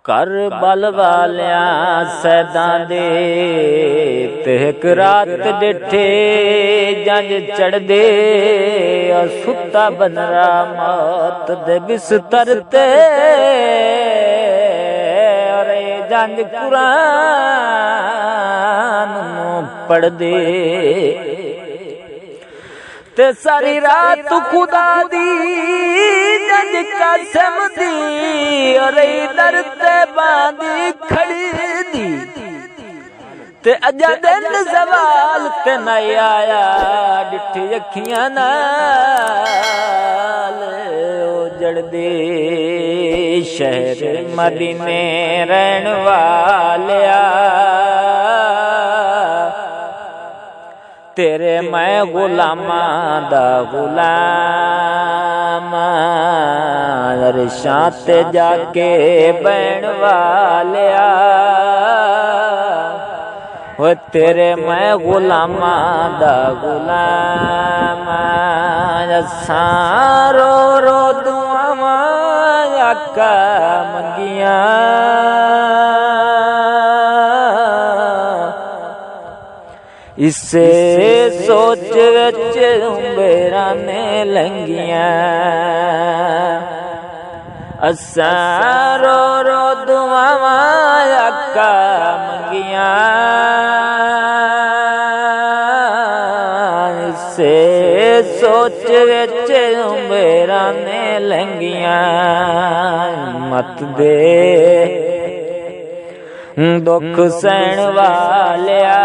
करबल वालियां सैदां दे तेक रात डिठे जंज चढ़दे सुता बनरा मौत दे बिस्तर ते अरे जंज कुरान पढ़दे ते सारी रात खुदा दी जंज कसम दी अरे दर ते बांधी खड़ी दी ते अजा दिन सवाल ते नहीं आया डिठी अखियां नाल उजड़ दे शहर मदीने रहन वालिया तेरे मैं गुलामां दा गुलाम अरशां ते जाके बैण वालिया वो तेरे मैं गुलामां दा गुलाम असां रो रो दुआवां आका मंगियां इसे सोच विच उम्बेरां ने लंघियां असां रो रो दुआवां आका मंगियां इसे सोच विच उम्बेरां ने लंघियां मत दे दुख सहन वालिया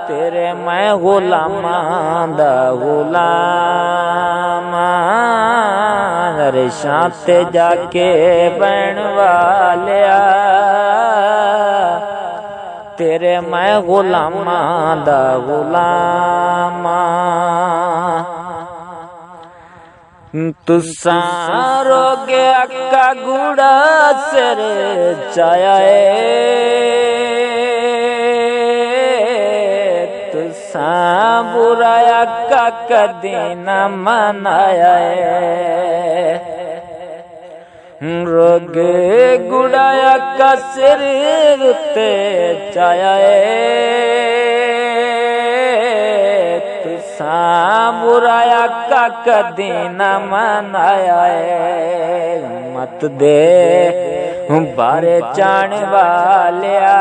तेरे मैं गुलामां दा गुलाम अरशां ते जाके बैण वालिया तेरे मैं गुलामां दा गुलाम तुसां रोगे अक्का गुड़ा सिर चाया तुसां बुराया का कदी न मनाया रोगे गुड़ाया का सिर ते चाया बुराया का कदी न मनाया मत दे बारे चाण वालिया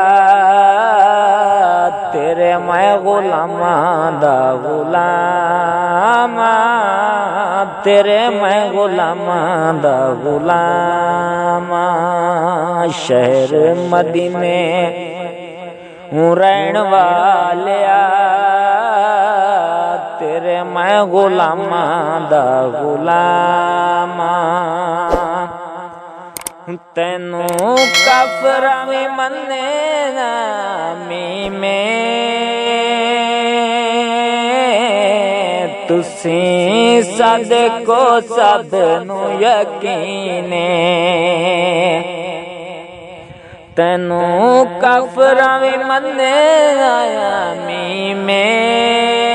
तेरे मैं गुलामां दा गुलाम तेरे मैं गुलामां दा गुलाम शहर मदीने रहन वालिया तेरे मैं गुलामां दा गुलाम तेनू काफरां वी मन्ने नामी में तुसी सादे को सब नू यकीने तेनू काफरां वी मन्ने नामी में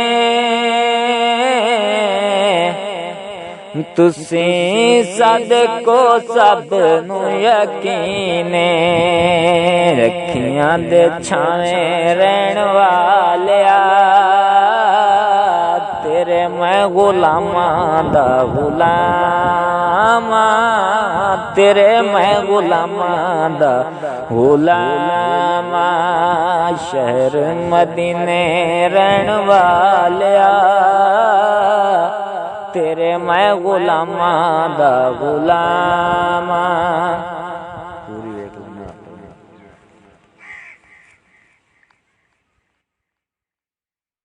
तुसी सादे को सब नू यकीने रखियां दे छावें रहन वालिया तेरे मैं गुलामां दा गुलाम तेरे मैं गुलामां दा गुलाम शहर मदीने रहन वालिया तेरे मैं गुलामां दा गुलाम